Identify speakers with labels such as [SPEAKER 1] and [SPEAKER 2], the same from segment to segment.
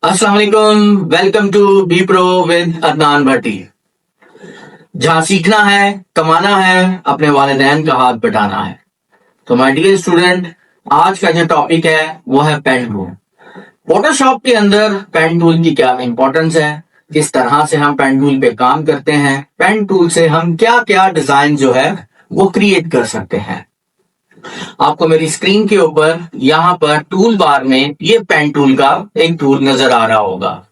[SPEAKER 1] अस्सलाम वालेकुम। Welcome to be pro with Adnan Bhatti. जहां सीखना है, कमाना है, अपने वालिदैन का हाथ बटाना है। तो माय डियर स्टूडेंट, आज का जो टॉपिक है वो है पेन टूल। फोटोशॉप के अंदर पेन टूल की क्या इंपॉर्टेंस है, किस तरह से हम पेन टूल पे काम करते हैं, पेन टूल से हम क्या क्या डिजाइन जो है वो क्रिएट कर सकते हैं। आपको मेरी स्क्रीन के ऊपर यहाँ पर टूल बार में ये पेन टूल का एक टूल नजर आ रहा होगा।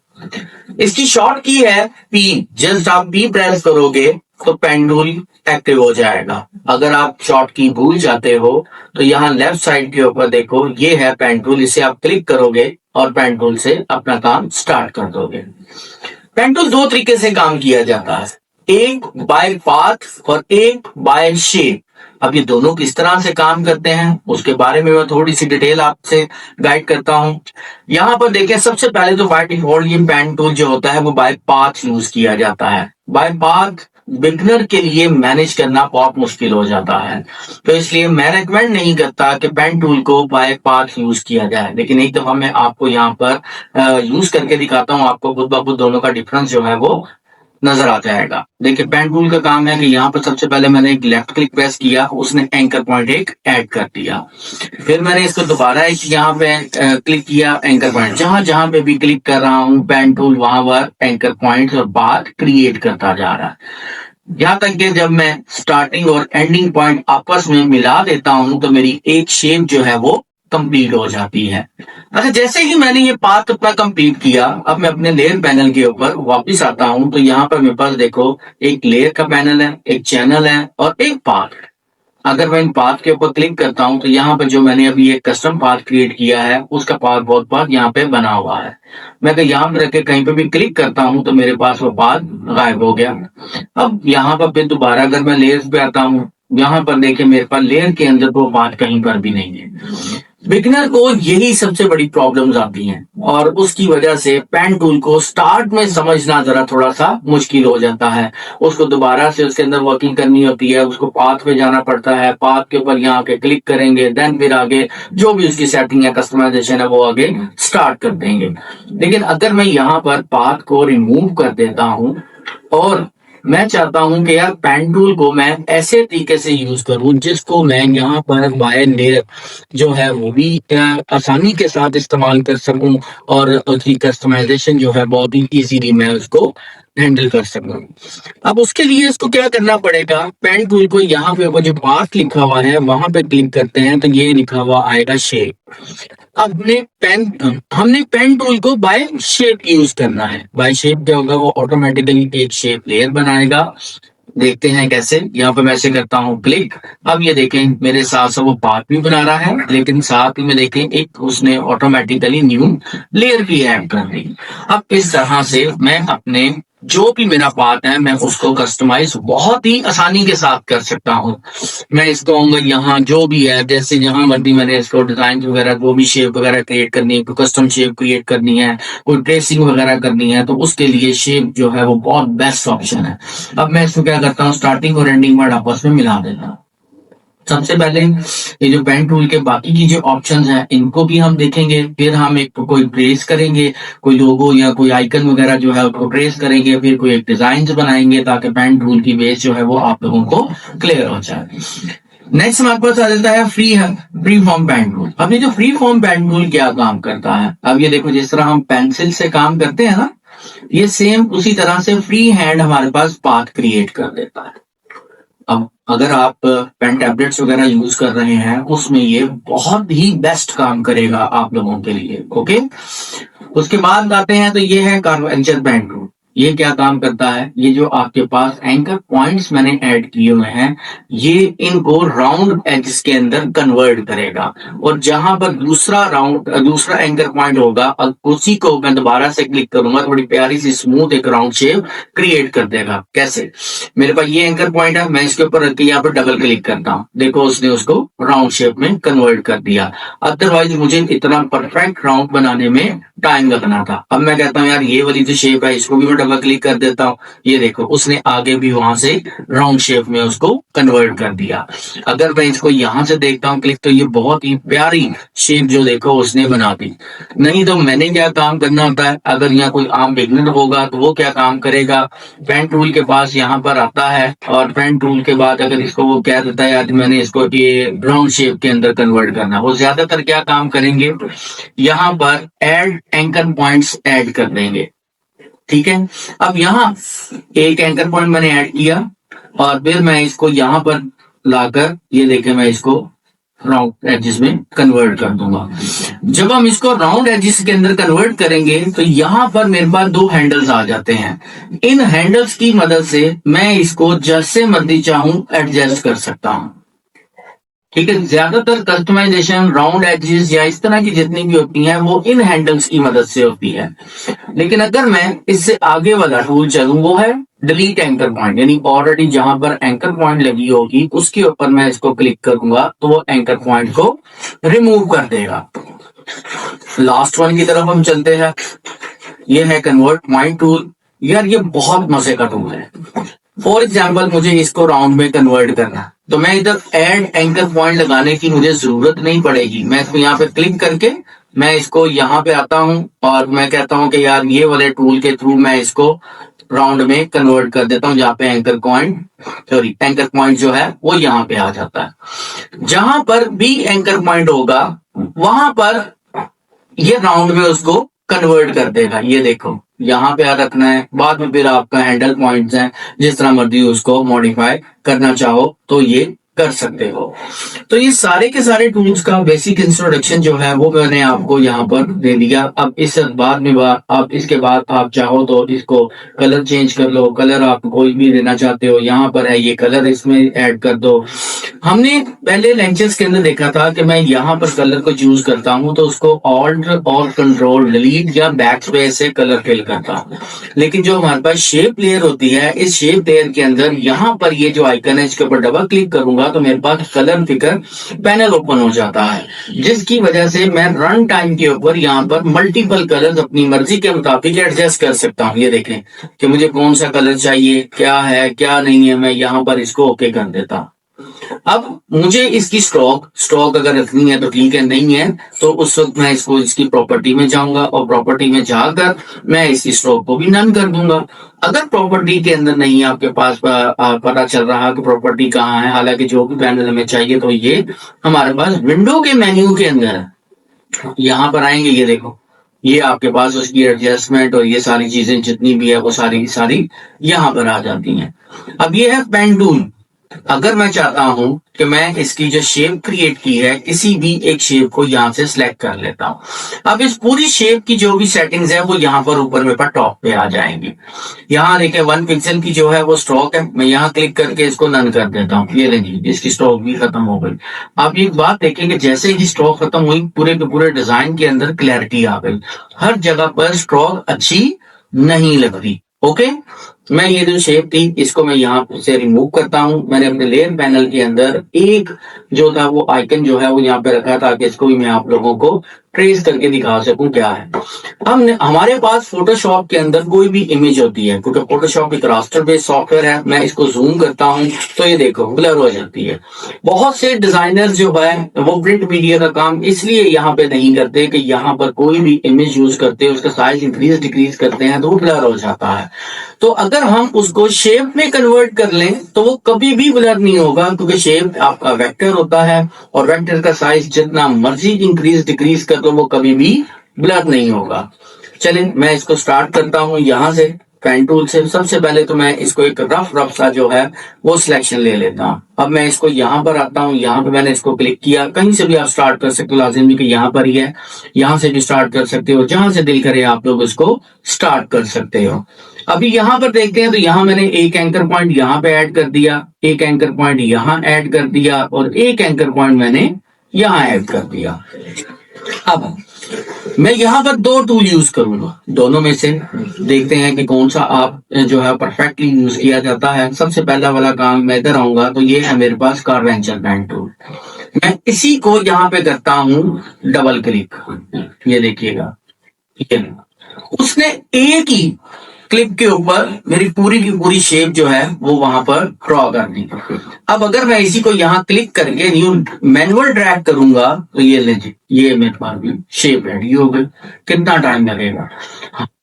[SPEAKER 1] इसकी शॉर्ट की है पी। जस्ट आप पी प्रेस करोगे तो पेन टूल एक्टिव हो जाएगा। अगर आप शॉर्ट की भूल जाते हो तो यहाँ लेफ्ट साइड के ऊपर देखो, ये है पेन टूल। इसे आप क्लिक करोगे और पेन टूल से अपना काम स्टार्ट कर दोगे। पेन टूल दो तरीके से काम किया जाता है, एक बाय पाथ और एक बाय शेप। अब ये दोनों किस तरह से काम करते हैं उसके बारे में मैं थोड़ी सी डिटेल आपसे गाइड करता हूं। यहाँ पर देखें, सबसे पहले तो बाय डिफॉल्ट ये पेन टूल जो होता है वो बाय पाथ यूज किया जाता है। बाय पाथ बिगनर के लिए मैनेज करना बहुत मुश्किल हो जाता है, तो इसलिए मैं रेकमेंड नहीं करता कि पेन टूल को बाय पाथ यूज किया जाए। लेकिन एक दफा मैं आपको यहाँ पर यूज करके दिखाता हूँ, आपको खुद ब खुद दोनों का डिफरेंस जो है वो नजर आ जाएगा। देखिए, पेन टूल का काम है कि यहाँ पर सबसे पहले मैंने एक लेफ्ट क्लिक प्रेस किया, उसने एंकर पॉइंट एक ऐड कर दिया। फिर मैंने इसको दोबारा एक यहाँ पे क्लिक किया, एंकर पॉइंट। जहां जहां पे भी क्लिक कर रहा हूँ पेन टूल वहां पर एंकर पॉइंट और बात क्रिएट करता जा रहा है। यहाँ तक कि जब मैं स्टार्टिंग और एंडिंग पॉइंट आपस में मिला देता हूं तो मेरी एक शेप जो है वो कंप्लीट हो जाती है। अच्छा, जैसे ही मैंने ये पाथ अपना कंप्लीट किया, अब मैं अपने लेयर पैनल के ऊपर वापस आता हूं तो यहाँ पर मेरे पास देखो एक लेयर का पैनल है, एक चैनल है और एक पाथ है। अगर मैं इन पाथ के ऊपर क्लिक करता हूं तो यहाँ पर जो मैंने अभी एक कस्टम पाथ क्रिएट किया है उसका पाथ बहुत पाथ यहाँ पे बना हुआ है। मैं अगर यहाँ पर रख के कहीं पे भी क्लिक करता हूं तो मेरे पास वो पाथ गायब हो गया। अब यहाँ पर फिर दोबारा अगर मैं लेयर्स पे आता हूँ, यहाँ पर देखिए मेरे पास लेयर के अंदर वो पाथ कहीं पर भी नहीं है। बिगिनर को यही सबसे बड़ी प्रॉब्लम्स आती हैं और उसकी वजह से पेन टूल को स्टार्ट में समझना जरा थोड़ा सा मुश्किल हो जाता है। उसको दोबारा से उसके अंदर वर्किंग करनी होती है, उसको पाथ पे जाना पड़ता है, पाथ के ऊपर यहाँ के क्लिक करेंगे, देन फिर आगे जो भी उसकी सेटिंग है, कस्टमाइजेशन है, वो आगे स्टार्ट कर देंगे। लेकिन अगर मैं यहाँ पर पाथ को रिमूव कर देता हूँ और मैं चाहता हूं कि यार पेन टूल को मैं ऐसे तरीके से यूज करूं जिसको मैं यहाँ पर बाय लेयर जो है वो भी आसानी के साथ इस्तेमाल कर सकूं और उसकी कस्टमाइजेशन जो है बहुत ही इजीली मैं उसको हैंडल कर सकूं। अब उसके लिए इसको क्या करना पड़ेगा, पेन टूल को यहाँ पे ऊपर जो पाथ लिखा हुआ है वहां पे क्लिक करते हैं तो ये लिखा हुआ आएगा शेप। अब हमने पेन टूल को बाय शेप यूज करना है। बाय शेप क्या होगा, वो ऑटोमेटिकली एक शेप लेयर बनाएगा। देखते हैं कैसे। यहाँ पे मैं ऐसे करता हूँ क्लिक। अब ये देखें मेरे साथ साथ वो पाथ भी बना रहा है, लेकिन साथ ही में देखें एक उसने ऑटोमेटिकली न्यू लेयर भी ऐड कर दी। अब इस तरह से मैं अपने जो भी मेरा पार्ट है मैं उसको कस्टमाइज बहुत ही आसानी के साथ कर सकता हूँ। मैं इसको आऊंगा यहाँ जो भी है, जैसे जहां मर्जी मैंने इसको डिजाइन वगैरह जो भी शेप वगैरह क्रिएट करनी है, कोई कस्टम शेप क्रिएट करनी है, कोई ट्रेसिंग वगैरह करनी है, तो उसके लिए शेप जो है वो बहुत बेस्ट ऑप्शन है। अब मैं इसको क्या करता हूँ, स्टार्टिंग और एंडिंग वर्ड आपस में मिला देता हूँ। सबसे पहले ये जो पेन टूल के बाकी की जो ऑप्शंस हैं इनको भी हम देखेंगे, फिर हम एक कोई ट्रेस करेंगे, कोई लोगो या कोई आइकन वगैरह जो है उसको ट्रेस करेंगे, फिर कोई एक डिजाइन बनाएंगे ताकि पेन टूल की बेस जो है वो आप लोगों को क्लियर हो जाए। नेक्स्ट हमारे पास आ जाता है फ्री फॉर्म पेन टूल। अब ये जो फ्री फॉर्म पेन टूल क्या काम करता है, अब ये देखो जिस तरह हम पेंसिल से काम करते हैं ना, ये सेम उसी तरह से फ्री हैंड हमारे पास पाथ क्रिएट कर देता है। अब अगर आप पेन टैबलेट्स वगैरह यूज कर रहे हैं उसमें ये बहुत ही बेस्ट काम करेगा आप लोगों के लिए। ओके, उसके बाद आते हैं तो ये है कार्वेचर पेन टूल। ये क्या काम करता है, ये जो आपके पास एंकर पॉइंट्स मैंने ऐड किए हुए हैं ये इनको राउंड एजेस के अंदर कन्वर्ट करेगा और जहां पर दूसरा एंकर पॉइंट होगा उसी को मैं दोबारा से क्लिक करूंगा, थोड़ी प्यारी सी स्मूथ एक राउंड शेप क्रिएट कर देगा। कैसे, मेरे पास ये एंकर पॉइंट है, मैं इसके ऊपर रख के यहाँ पर डबल क्लिक करता हूँ, देखो उसने उसको राउंड शेप में कन्वर्ट कर दिया। अदरवाइज मुझे इतना परफेक्ट राउंड बनाने में टाइम लगना था। अब मैं कहता हूँ यार ये वाली जो शेप है इसको भी मैं डबल क्लिक कर देता हूँ, ये देखो उसने आगे भी वहां से राउंड शेप में उसको कन्वर्ट कर दिया। अगर मैं इसको यहाँ से देखता हूँ क्लिक, तो ये बहुत ही प्यारी शेप जो देखो उसने बना दी। नहीं तो मैंने क्या काम करना होता है, अगर यहाँ कोई आम बिगनर होगा तो वो क्या काम करेगा, पेन टूल के पास यहाँ पर आता है और पेन टूल के बाद अगर इसको वो कह देता है यार मैंने इसको ये राउंड शेप के अंदर कन्वर्ट करना, वो ज्यादातर क्या काम करेंगे, यहाँ पर ऐड एंकर पॉइंट्स ऐड कर देंगे। ठीक है, अब यहाँ एक एंकर पॉइंट मैंने ऐड किया और फिर मैं इसको यहाँ पर लाकर ये देखे मैं इसको राउंड एजेस में कन्वर्ट कर दूंगा। जब हम इसको राउंड एजेस के अंदर कन्वर्ट करेंगे तो यहाँ पर मेरे पास दो हैंडल्स आ जाते हैं। इन हैंडल्स की मदद से मैं इसको जैसे मर्जी चाहूं एडजस्ट कर सकता हूं। ठीक है, ज्यादातर कस्टमाइजेशन राउंड एजेस या इस तरह की जितनी भी होती हैं वो इन हैंडल्स की मदद से होती है। लेकिन अगर मैं इससे आगे वाला टूल चलूं, वो है डिलीट एंकर पॉइंट, यानी ऑलरेडी जहां पर एंकर पॉइंट लगी होगी उसके ऊपर मैं इसको क्लिक करूंगा तो वो एंकर पॉइंट को रिमूव कर देगा। लास्ट वन की तरफ हम चलते हैं, ये है कन्वर्ट पॉइंट टूल। यार ये बहुत मजे का टूल है। फॉर एग्जाम्पल मुझे इसको राउंड में कन्वर्ट करना, तो मैं इधर ऐड एंकर पॉइंट लगाने की मुझे जरूरत नहीं पड़ेगी। मैं इसको यहाँ पे क्लिक करके मैं इसको यहाँ पे आता हूँ और मैं कहता हूँ कि यार ये वाले टूल के थ्रू मैं इसको राउंड में कन्वर्ट कर देता हूँ, जहाँ पे एंकर पॉइंट जो है वो यहाँ पे आ जाता है। जहां पर भी एंकर पॉइंट होगा वहां पर ये राउंड में उसको कन्वर्ट कर देगा। ये देखो यहाँ पे रखना है, बाद में फिर आपका हैंडल पॉइंट्स हैं, जिस तरह मर्जी उसको मॉडिफाई करना चाहो तो ये कर सकते हो। तो ये सारे के सारे टूल्स का बेसिक इंट्रोडक्शन जो है वो मैंने आपको यहाँ पर दे दिया। अब इस बाद में आप इसके बाद आप चाहो तो इसको कलर चेंज कर लो, कलर आप कोई भी देना चाहते हो यहाँ पर है, ये कलर इसमें ऐड कर दो। हमने पहले लेक्चर्स के अंदर देखा था कि मैं यहाँ पर कलर को चूज करता हूँ तो उसको ऑल्ट और कंट्रोल डिलीट या बैक स्पेस से कलर फिल करता हूँ। लेकिन जो हमारे पास शेप लेयर होती है, इस शेप लेयर के अंदर यहाँ पर ये जो आइकन है इसके ऊपर डबल क्लिक करूंगा तो मेरे पास कलर पिकर पैनल ओपन हो जाता है, जिसकी वजह से मैं रन टाइम के ऊपर यहाँ पर मल्टीपल कलर्स अपनी मर्जी के मुताबिक एडजस्ट कर सकता हूँ। ये देखें कि मुझे कौन सा कलर चाहिए, क्या है क्या नहीं है, मैं यहाँ पर इसको ओके कर देता हूँ। अब मुझे इसकी स्ट्रोक अगर रखनी है तो ठीक है, नहीं है तो उस वक्त मैं इसकी प्रॉपर्टी में जाऊंगा और प्रॉपर्टी में जाकर मैं इसकी स्ट्रोक को भी नन कर दूंगा। अगर प्रॉपर्टी के अंदर नहीं आपके पास पता चल रहा कि प्रॉपर्टी कहाँ है, हालांकि जो भी पैनल हमें चाहिए तो ये हमारे पास विंडो के मेन्यू के अंदर है। यहाँ पर आएंगे, ये देखो ये आपके पास उसकी एडजस्टमेंट और ये सारी चीजें जितनी भी है वो सारी की सारी यहाँ पर आ जाती हैं। अब ये है पेन टूल। अगर मैं चाहता हूं कि मैं इसकी जो शेप क्रिएट की है किसी भी एक शेप को यहां से सिलेक्ट कर लेता हूं। अब इस पूरी शेप की जो भी सेटिंग्स है वो यहाँ पर ऊपर में पर टॉप पे आ जाएंगी। यहाँ देखिए 1 पिक्सल की जो है वो स्ट्रोक है, मैं यहाँ क्लिक करके इसको नन कर देता हूँ। ये देखिए इसकी स्ट्रोक भी खत्म हो गई। आप एक बात देखेंगे, जैसे ही स्ट्रोक खत्म हुई पूरे के पूरे डिजाइन के अंदर क्लैरिटी आ गई, हर जगह पर स्ट्रोक अच्छी नहीं लग रही। ओके, मैं ये जो शेप थी इसको मैं यहाँ से रिमूव करता हूँ। मैंने अपने लेयर पैनल के अंदर एक जो था वो आइकन जो है वो यहाँ पे रखा ताकि इसको भी मैं आप लोगों को ट्रेस करके दिखा सकूं क्या है। हमारे पास फोटोशॉप के अंदर कोई भी इमेज होती है, क्योंकि फोटोशॉप एक रास्टर बेस्ड सॉफ्टवेयर है, मैं इसको जूम करता हूं तो ये देखो ब्लर हो जाती है। बहुत से डिजाइनर जो है वो प्रिंट मीडिया का काम इसलिए यहाँ पे नहीं करते कि यहाँ पर कोई भी इमेज यूज करते हैं उसका साइज इंक्रीज डिक्रीज करते हैं तो वो ब्लर हो जाता है। तो अगर हम उसको शेप में कन्वर्ट कर लें तो वो कभी भी ब्लर नहीं होगा, क्योंकि शेप आपका वेक्टर होता है और वेक्टर का साइज जितना मर्जी इंक्रीज डिक्रीज कर तो वो कभी भी ब्लर नहीं होगा। चलिए मैं इसको स्टार्ट करता हूं यहाँ से पेन टूल से। सबसे पहले तो मैं इसको एक रफ सा जो है वो सिलेक्शन ले लेता हूँ। अब मैं इसको यहाँ पर आता हूँ, यहाँ पे मैंने इसको क्लिक किया। कहीं से भी आप स्टार्ट कर सकते हो, लाजिम नहीं कि यहाँ पर ही है, यहाँ से भी स्टार्ट कर सकते हो, जहां से दिल करे आप लोग इसको स्टार्ट कर सकते हो। अभी यहाँ पर देखते हैं तो यहाँ मैंने एक एंकर पॉइंट यहाँ पे ऐड कर दिया, एक एंकर पॉइंट यहाँ ऐड कर दिया और एक एंकर पॉइंट मैंने यहाँ ऐड कर दिया। अब मैं यहाँ पर 2 टूल यूज करूंगा, दोनों में से देखते हैं कि कौन सा आप जो है परफेक्टली यूज किया जाता है। सबसे पहला वाला काम मैं इधर आऊंगा तो ये है मेरे पास कारवेंचर पेन टूल। मैं इसी को यहाँ पे करता हूँ डबल क्लिक, ये देखिएगा, ठीक है। उसने एक ही क्लिप के ऊपर मेरी पूरी की पूरी शेप जो है वो वहां पर ड्रॉ कर दी। अब अगर मैं इसी को यहाँ क्लिक करके न्यू मैनुअल ड्रैग करूंगा तो ये लीजिए, ये मेरे पास भी शेप रेडी हो गई। कितना टाइम लगेगा।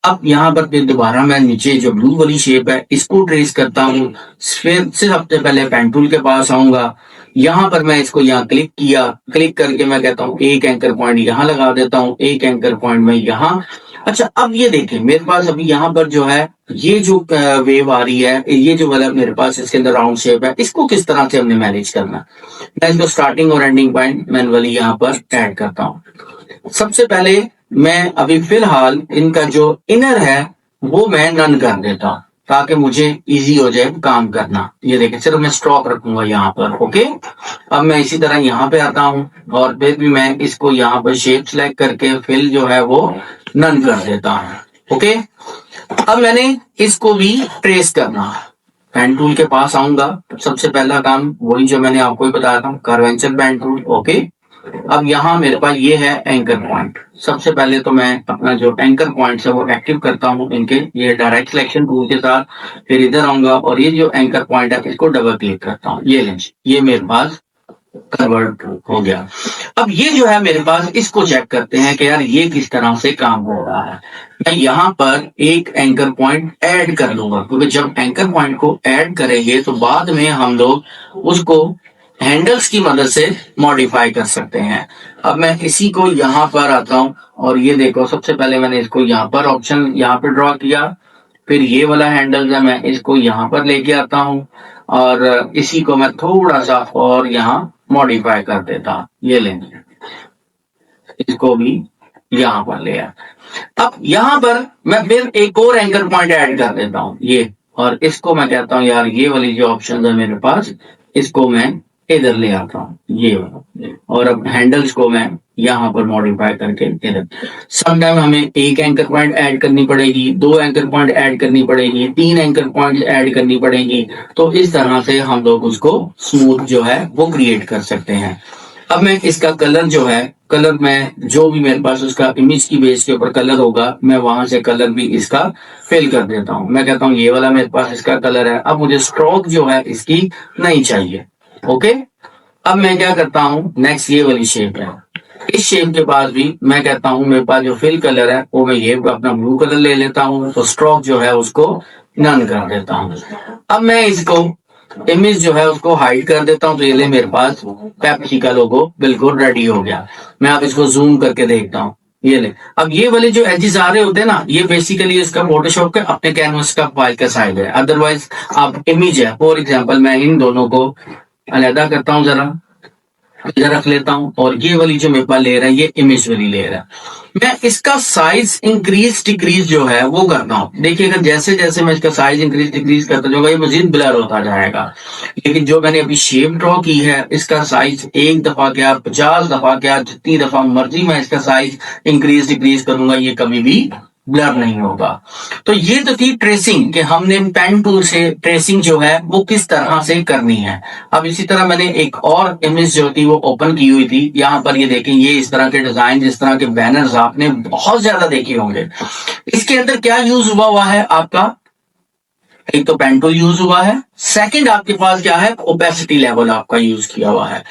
[SPEAKER 1] अब यहाँ पर फिर दोबारा मैं नीचे जो ब्लू वाली शेप है इसको ट्रेस करता हूँ। फिर से सबसे पहले पेन टूल के पास आऊंगा, यहाँ पर मैं इसको यहाँ क्लिक किया, क्लिक करके मैं कहता हूँ एक एंकर पॉइंट यहाँ लगा देता हूँ, एक एंकर पॉइंट में यहाँ। अच्छा, अब ये देखें मेरे पास अभी यहाँ पर जो है ये जो वेव आ रही है, ये जो वाला मेरे पास इसके अंदर राउंड शेप है, इसको किस तरह से हमने मैनेज करना। मैं इसको स्टार्टिंग और एंडिंग पॉइंट मैनुअली यहाँ पर ऐड करता हूँ। सबसे पहले मैं अभी फिलहाल इनका जो इनर है वो मैं नन कर देता हूँ ताकि मुझे इजी हो जाए काम करना। ये देखिए, सिर्फ मैं स्ट्रोक रखूंगा यहाँ पर। ओके, अब मैं इसी तरह यहाँ पे आता हूँ और फिर भी मैं इसको यहाँ पर शेप सिलेक्ट करके फिल जो है वो नन कर देता हूँ। ओके, अब मैंने इसको भी ट्रेस करना। पेन टूल के पास आऊंगा, सबसे पहला काम वही जो मैंने आपको ही बताया था, कर्वेचर पेन टूल। ओके, अब यहाँ मेरे पास ये है एंकर पॉइंट। सबसे पहले तो मैं अपना जो एंकर पॉइंट है वो एक्टिव करता हूँ इनके, ये डायरेक्ट सिलेक्शन टूल के साथ। फिर इधर आऊंगा और ये जो एंकर पॉइंट है इसको डबल क्लिक करता हूँ। ये लेंगे, ये मेरे पास कन्वर्ट हो गया। अब ये जो है मेरे पास, इसको चेक करते हैं कि यार ये किस तरह से काम हो रहा है। मैं यहाँ पर एक एंकर पॉइंट ऐड कर लूंगा, क्योंकि जब एंकर पॉइंट को ऐड करेंगे तो बाद में हम लोग उसको हैंडल्स की मदद से मॉडिफाई कर सकते हैं। अब मैं इसी को यहाँ पर आता हूँ और ये देखो, सबसे पहले मैंने इसको यहाँ पर ऑप्शन यहाँ पे ड्रॉ किया, फिर ये वाला हैंडल है मैं इसको यहाँ पर लेके आता हूँ और इसी को मैं थोड़ा सा और यहाँ मॉडिफाई कर देता हूँ। ये लेंगे, इसको भी यहाँ पर ले आया। अब यहाँ पर मैं फिर एक और एंकर पॉइंट ऐड कर देता हूँ ये, और इसको मैं कहता हूँ यार ये वाली जो ऑप्शन है मेरे पास, इसको मैं इधर ले आता हूँ, ये वाला। और अब हैंडल्स को मैं यहाँ पर मॉडिफाई करके इधर। समटाइम हमें एक एंकर पॉइंट ऐड करनी पड़ेगी, दो एंकर पॉइंट ऐड करनी पड़ेगी, तीन एंकर पॉइंट ऐड करनी पड़ेगी। तो इस तरह से हम लोग उसको स्मूथ जो है वो क्रिएट कर सकते हैं। अब मैं इसका कलर जो है, कलर में जो भी मेरे पास उसका इमेज की बेस के ऊपर कलर होगा, मैं वहां से कलर भी इसका फिल कर देता हूँ। मैं कहता हूँ ये वाला मेरे पास इसका कलर है। अब मुझे स्ट्रोक जो है इसकी नहीं चाहिए। ओके, अब मैं क्या करता हूँ, नेक्स्ट ये वाली शेप है, इस शेप के पास भी मैं कहता हूँ मेरे पास जो फिल कलर है वो मैं ये अपना ब्लू कलर ले लेता हूँ, तो स्ट्रोक जो है उसको नन कर देता हूँ। अब मैं इसको इमेज जो है उसको हाइड कर देता हूँ, तो ये ले मेरे पास पेप्सी का लोगो बिल्कुल रेडी हो गया। मैं अब इसको जूम करके देखता हूँ, ये ले। अब ये वाले जो एजेस आ रहे होते हैं ना, ये बेसिकली इसका फोटोशॉप के अपने कैनवस का फाइल का साइज है। अदरवाइज आप इमेज है, फॉर एग्जांपल मैं इन दोनों को अलहदा करता हूँ, जरा इधर रख लेता हूँ, और ये वाली जो मेरे पास लेयर है ये इमेज वाली लेयर है। मैं इसका साइज इंक्रीज डिक्रीज जो है वो करता हूँ। देखिएगा जैसे जैसे मैं इसका साइज इंक्रीज डिक्रीज करता जाऊंगा ये मजीद ब्लर होता जाएगा। लेकिन जो मैंने अभी शेप ड्रॉ की है इसका साइज एक दफा क्या 50 दफा क्या, जितनी दफा मर्जी मैं इसका साइज इंक्रीज डिक्रीज करूंगा ये कभी भी ब्लर नहीं होगा। तो ये तो थी ट्रेसिंग कि हमने पेन टूल से ट्रेसिंग जो है वो किस तरह से करनी है। अब इसी तरह मैंने एक और इमेज जो थी वो ओपन की हुई थी। यहाँ पर ये देखें, ये इस तरह के डिजाइन, जिस तरह के बैनर्स आपने बहुत ज्यादा देखे होंगे। इसके अंदर क्या यूज हुआ है आपका, एक तो पेन टूल यूज हुआ है, सेकंड आपके पास क्या है, ओपेसिटी लेवल आपका यूज किया हुआ है।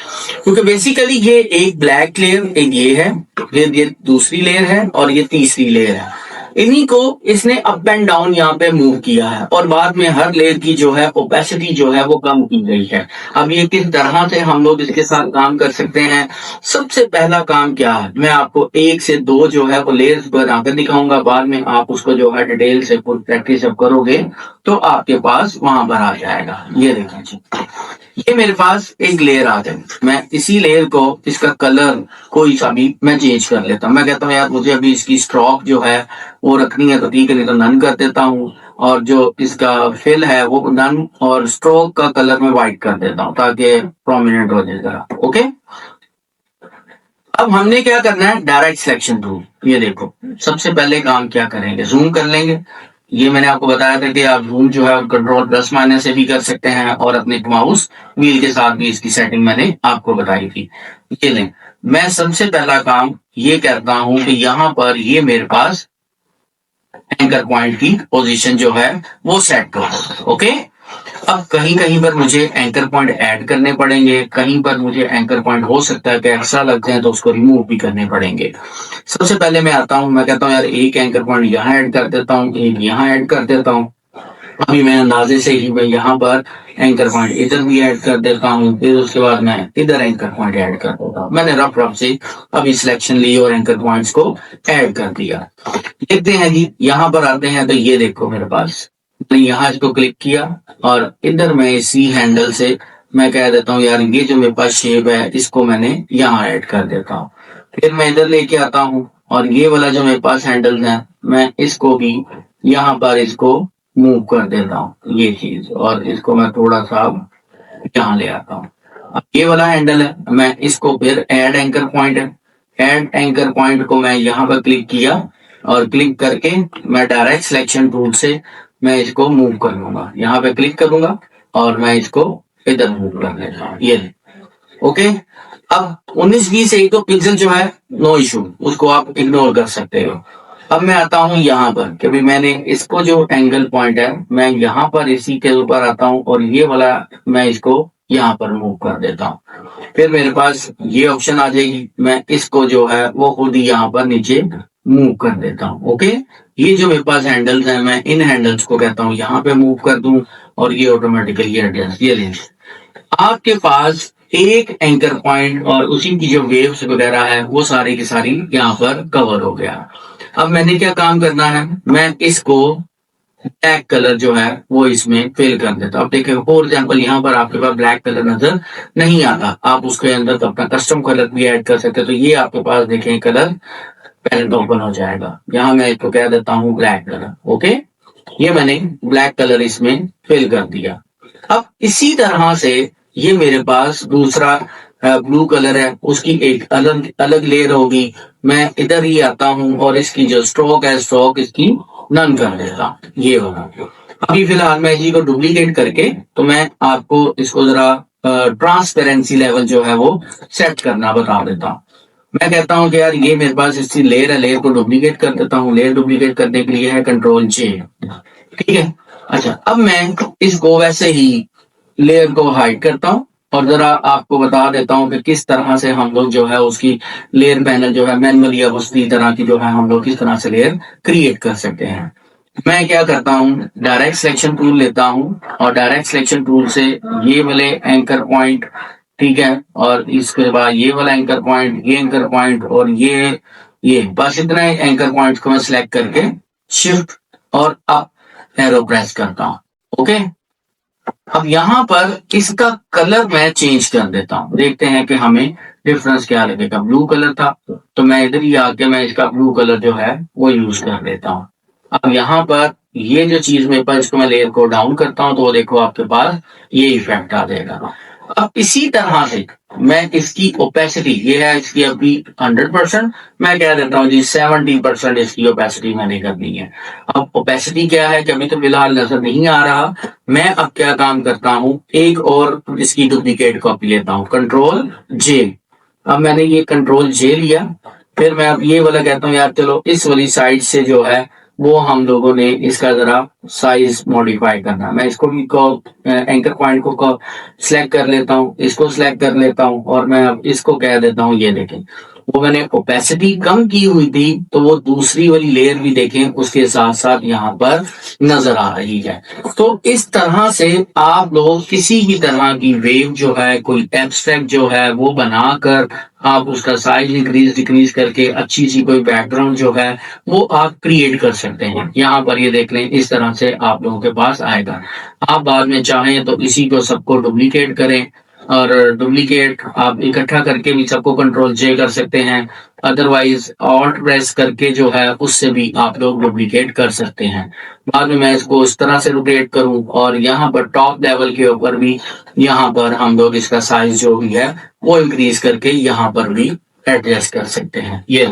[SPEAKER 1] क्योंकि बेसिकली ये एक ब्लैक लेयर, एक ये है, फिर ये दूसरी लेयर है और ये तीसरी लेयर है। इन्हीं को इसने अप एंड डाउन यहाँ पे मूव किया है और बाद में हर लेयर की जो है ओपेसिटी जो है वो कम की गई है। अब ये किस तरह से हम लोग इसके साथ काम कर सकते हैं, सबसे पहला काम क्या है, मैं आपको एक से दो जो है वो लेयर्स बनाकर दिखाऊंगा। बाद में आप उसको जो है डिटेल से फुल प्रैक्टिस अब करोगे तो आपके पास वहां पर आ जाएगा। ये देखिए जी, ये मेरे पास एक लेयर आ जाए, मैं इसी लेयर को इसका कलर कोई सा भी मैं चेंज कर लेता हूँ। मैं कहता हूँ यार मुझे अभी इसकी स्ट्रोक जो है वो रखनी है तो ठीक है, नहीं तो नन कर देता हूँ। और जो इसका फिल है वो नन और स्ट्रोक का कलर में व्हाइट कर देता हूँ ताकि प्रोमिनेंट हो जाए जरा। ओके, अब हमने क्या करना है, डायरेक्ट सिलेक्शन टूल। ये देखो सबसे पहले काम क्या करेंगे, जूम कर लेंगे। ये मैंने आपको बताया था कि आप जूम जो है कंट्रोल प्लस माइनस से भी कर सकते हैं और अपने माउस व्हील के साथ भी इसकी सेटिंग मैंने आपको बताई थी। ये लें, मैं सबसे पहला काम ये करता हूं कि यहाँ पर ये मेरे पास एंकर पॉइंट की पोजीशन जो है वो सेट कर दो। ओके, अब कहीं कहीं पर मुझे एंकर पॉइंट ऐड करने पड़ेंगे, कहीं पर मुझे एंकर पॉइंट हो सकता है कि एक्स्ट्रा लग जाए तो उसको रिमूव भी करने पड़ेंगे। सबसे पहले मैं आता हूं, मैं कहता हूं यार एक एंकर पॉइंट यहाँ ऐड कर देता हूँ, एक यहाँ ऐड कर देता हूँ। अभी मैं अंदाजे से ही मैं यहाँ पर एंकर पॉइंट इधर भी ऐड कर देता हूँ, फिर उसके बाद मैं इधर एंकर पॉइंट ऐड कर देता हूँ। मैंने रफ से अभी सिलेक्शन ली और एंकर पॉइंट्स को ऐड कर दिया। देखते हैं जी, यहाँ पर आते हैं तो ये देखो मेरे पास, मैंने यहाँ इसको क्लिक किया और इधर मैं इसी हैंडल से मैं कह देता हूँ यार ये जो मेरे पास शेप है इसको मैंने यहाँ ऐड कर देता हूँ। फिर मैं इधर लेके आता हूँ और ये वाला जो मेरे पास हैंडल है मैं इसको भी यहाँ पर इसको मूव कर देता हूँ ये चीज, और इसको मैं थोड़ा सा यहाँ ले आता हूँ। अब ये वाला हैंडल है, मैं इसको फिर ऐड एंकर पॉइंट है, ऐड एंकर पॉइंट को मैं यहाँ पर क्लिक किया और क्लिक करके मैं डायरेक्ट सिलेक्शन टूल से मैं इसको मूव कर लूंगा, यहाँ पे क्लिक करूंगा और मैं इसको इधर मूव कर लेता हूँ ये। ओके, अब 19-20 एक तो पिक्सल जो है नो इशू, उसको आप इग्नोर कर सकते हो। अब मैं आता हूँ यहाँ पर, क्योंकि मैंने इसको जो एंगल पॉइंट है मैं यहाँ पर इसी के ऊपर आता हूँ और ये वाला मैं इसको यहाँ पर मूव कर देता हूँ। फिर मेरे पास ये ऑप्शन आ जाएगी, मैं इसको जो है वो खुद ही यहाँ पर नीचे मूव कर देता हूँ। ओके, ये जो मेरे पास हैंडल्स हैं मैं इन हैंडल्स को कहता हूँ यहाँ पे मूव कर दूं और ये ऑटोमेटिकली एडजस्ट। ये लें, आपके पास एक एंकर पॉइंट और उसी की जो वेव्स वगैरह है वो सारी की सारी यहाँ पर कवर हो गया। अब मैंने क्या काम करना है, मैं इसको ब्लैक कलर जो है वो इसमें फिल कर देता हूँ। अब देखिए फॉर एग्जाम्पल यहाँ पर आपके पास ब्लैक कलर नजर नहीं आता, आप उसके अंदर तो अपना कस्टम कलर भी ऐड कर सकते हैं। तो ये आपके पास देखें कलर पैलेट ओपन हो जाएगा। यहाँ मैं इसको कह देता हूँ ब्लैक कलर। ओके, ये मैंने ब्लैक कलर इसमें फिल कर दिया। अब इसी तरह से ये मेरे पास दूसरा ब्लू कलर है, उसकी एक अलग अलग लेयर होगी। मैं इधर ही आता हूँ और इसकी जो स्ट्रोक है स्ट्रोक इसकी नन कर देता हूँ, ये होगा। अभी फिलहाल मैं इसी को डुप्लीकेट करके तो मैं आपको इसको जरा ट्रांसपेरेंसी लेवल जो है वो सेट करना बता देता हूँ। मैं कहता हूँ कि यार ये मेरे पास इसकी लेयर है, लेयर को डुप्लीकेट कर देता हूँ। लेयर डुप्लीकेट करने के लिए है कंट्रोल जे, ठीक है। अच्छा, अब मैं इसको वैसे ही लेयर को हाइड करता हूँ और जरा आपको बता देता हूँ कि किस तरह से हम लोग जो है उसकी लेयर पैनल जो है मैनुअली या उसी तरह की जो है हम लोग किस तरह से लेयर क्रिएट कर सकते हैं। मैं क्या करता हूँ, डायरेक्ट सिलेक्शन टूल लेता हूँ और डायरेक्ट सिलेक्शन टूल से ये वाले एंकर पॉइंट, ठीक है, और इसके बाद ये वाला एंकर पॉइंट, ये एंकर पॉइंट और ये बस इतना एंकर पॉइंट को मैं सिलेक्ट करके शिफ्ट और अप एरो प्रेस करता हूँ। ओके, अब यहाँ पर इसका कलर मैं चेंज कर देता हूँ, देखते हैं कि हमें डिफरेंस क्या लगेगा। ब्लू कलर था तो मैं इधर ही आके मैं इसका ब्लू कलर जो है वो यूज कर देता हूँ। अब यहाँ पर ये जो चीज मेरे पास, इसको मैं लेयर को डाउन करता हूँ तो देखो आपके पास ये इफेक्ट आ जाएगा। अब इसी तरह से मैं इसकी ओपेसिटी, ये है इसकी अभी 100%, मैं कह देता हूँ जी 70% इसकी ओपेसिटी मैंने करनी है। अब ओपेसिटी क्या है कि अभी तो फिलहाल नजर नहीं आ रहा। मैं अब क्या काम करता हूँ, एक और इसकी डुप्लीकेट कॉपी लेता हूँ, कंट्रोल जे। अब मैंने ये कंट्रोल जे लिया, फिर मैं अब ये वाला कहता हूँ यार चलो इस वाली साइड से जो है वो हम लोगों ने इसका जरा साइज मॉडिफाई करना। मैं इसको भी एंकर पॉइंट को सिलेक्ट कर लेता हूँ, इसको सिलेक्ट कर लेता हूँ और मैं अब इसको कह देता हूँ, ये देखें वो मैंने ओपेसिटी कम की हुई थी तो वो दूसरी वाली लेयर भी देखें उसके साथ साथ यहाँ पर नजर आ रही है। तो इस तरह से आप लोग किसी भी तरह की वेव जो है, कोई एब्स्ट्रैक्ट जो है वो बनाकर आप उसका साइज इंक्रीज डिक्रीज करके अच्छी सी कोई बैकग्राउंड जो है वो आप क्रिएट कर सकते हैं। यहाँ पर ये देख लें इस तरह से आप लोगों के पास आएगा। आप बाद में चाहें तो इसी को सबको डुप्लीकेट करें और डुप्लीकेट आप इकट्ठा करके भी सबको कंट्रोल जे कर सकते हैं, अदरवाइज ऑल्ट प्रेस करके जो है उससे भी आप लोग डुप्लीकेट कर सकते हैं। बाद में मैं इसको इस तरह से रोटेट करूं और यहाँ पर टॉप लेवल के ऊपर भी यहाँ पर हम लोग इसका साइज जो भी है वो इंक्रीज करके यहाँ पर भी एडजस्ट कर सकते हैं। ये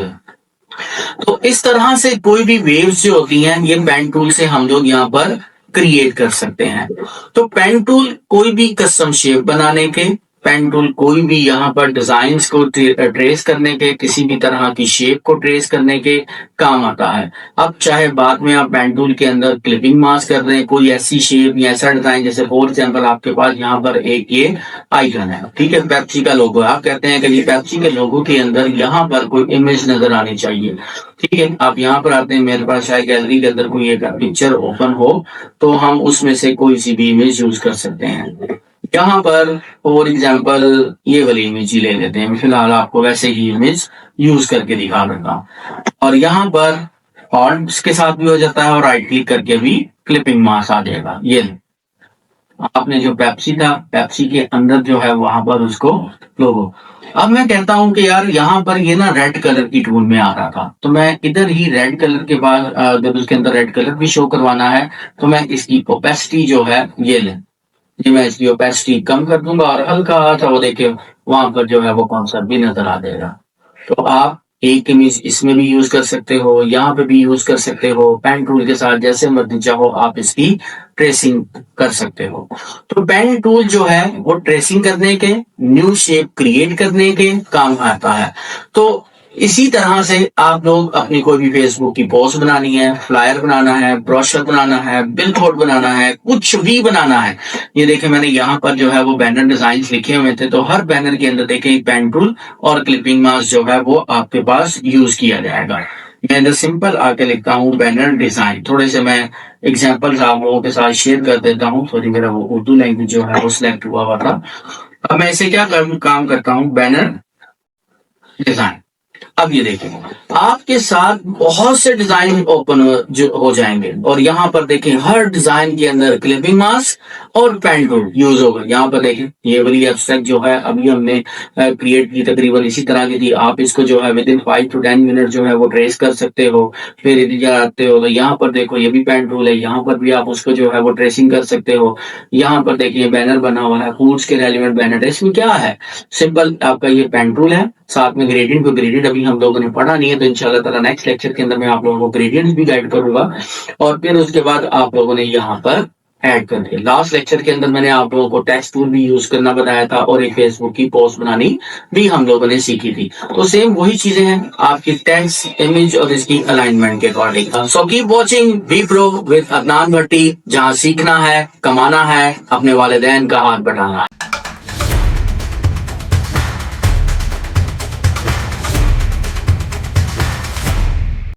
[SPEAKER 1] तो इस तरह से कोई भी वेव्स जो होती हैं ये पेन टूल से हम लोग यहाँ पर क्रिएट कर सकते हैं। तो पेन टूल कोई भी कस्टम शेप बनाने के, पेन टूल कोई भी यहाँ पर डिजाइन्स को ट्रेस करने के, किसी भी तरह की शेप को ट्रेस करने के काम आता है। अब चाहे बाद में आप पेन टूल के अंदर क्लिपिंग मास्क कर रहे हैं, कोई ऐसी शेप या ऐसा डिजाइन, जैसे फॉर एग्जाम्पल आपके पास यहाँ पर एक ये आइकन है, ठीक है, पेप्सी का लोगो है। आप कहते हैं कि ये पेप्सी के लोगो के अंदर यहाँ पर कोई इमेज नजर आनी चाहिए, ठीक है। आप यहाँ पर आते हैं, मेरे पास शायद गैलरी के अंदर कोई एक पिक्चर ओपन हो तो हम उसमें से कोई सी भी इमेज यूज कर सकते हैं। यहाँ पर फॉर एग्जाम्पल ये वाली इमेज ही ले लेते हैं, फिलहाल आपको वैसे ही इमेज यूज करके दिखा देता हूँ। और यहाँ पर फॉन्ट्स के साथ भी हो जाता है और राइट क्लिक करके भी क्लिपिंग मास्क आ जाएगा। ये आपने जो पेप्सी था, पेप्सी के अंदर जो है वहां पर उसको लोगो। अब मैं कहता हूं कि यार यहाँ पर ये ना रेड कलर की टूल में आ रहा था, तो मैं इधर ही रेड कलर के बाद जब उसके अंदर रेड कलर भी शो करवाना है तो मैं इसकी ओपेसिटी जो है ये मैं इसकी ओपेसिटी कम कर दूंगा और हल्का सा वो देखिए वहां पर जो है वो कॉन्सेप्ट भी नजर आ जाएगा। तो आप एक इमेज इसमें भी यूज कर सकते हो, यहाँ पे भी यूज कर सकते हो, पेन टूल के साथ जैसे मर्जी चाहो आप इसकी ट्रेसिंग कर सकते हो। तो पेन टूल जो है वो ट्रेसिंग करने के, न्यू शेप क्रिएट करने के काम आता है। तो इसी तरह से आप लोग अपनी कोई भी फेसबुक की पोस्ट बनानी है, फ्लायर बनाना है, ब्रोशर बनाना है, बिलबोर्ड बनाना है, कुछ भी बनाना है, ये देखिए मैंने यहाँ पर जो है वो बैनर डिजाइन लिखे हुए थे, तो हर बैनर के अंदर देखिए एक पेन टूल और क्लिपिंग मास्क जो है वो आपके पास यूज किया जाएगा। मैं इधर सिंपल आके लिखता हूँ बैनर डिजाइन, थोड़े से मैं एग्जाम्पल्स आप लोगों के साथ शेयर कर देता हूँ। सॉरी, मेरा वो उर्दू लैंग्वेज जो है वो सिलेक्ट हुआ था। अब मैं इसे क्या काम करता हूँ, बैनर डिजाइन। अब ये देखें, आपके साथ बहुत से डिजाइन ओपन हो जाएंगे और यहाँ पर देखें हर डिजाइन के अंदर क्लिपिंग मास्क और पेन टूल यूज होगा। यहाँ पर देखें ये वाली एब्स्ट्रैक्ट जो है अभी हमने क्रिएट की, तकरीबन इसी तरह की थी। आप इसको जो है विद इन 5 to 10 मिनट जो है वो ट्रेस कर सकते हो। फिर इधर आते हो तो यहाँ पर देखो ये भी पेन टूल है, यहाँ पर भी आप उसको जो है वो ट्रेसिंग कर सकते हो। यहाँ पर देखिए बैनर बना हुआ है, फूड्स के रेलिवेंट बैनर है। इसमें क्या है, सिंपल आपका ये पेन टूल है, साथ में ग्रेडियंट अभी हम लोगों ने पढ़ा नहीं है, तो इंशाल्लाह ताला नेक्स्ट लेक्चर के अंदर मैं आप लोगों को ग्रेडियंट भी गाइड करूंगा। और फिर उसके बाद आप लोगों ने यहाँ पर ऐड कर दिया। लास्ट लेक्चर के अंदर मैंने आप लोगों को टेक्स्ट टूल भी यूज करना बताया था और एक फेसबुक की पोस्ट बनानी भी हम लोगों ने सीखी थी। तो सेम वही चीजें हैं आपकी टेक्स्ट, इमेज और इसकी अलाइनमेंट के अकॉर्डिंग। So keep watching be pro with Adnan Bhatti, जहाँ सीखना है, कमाना है, अपने वालिदैन का हाथ बढ़ाना है।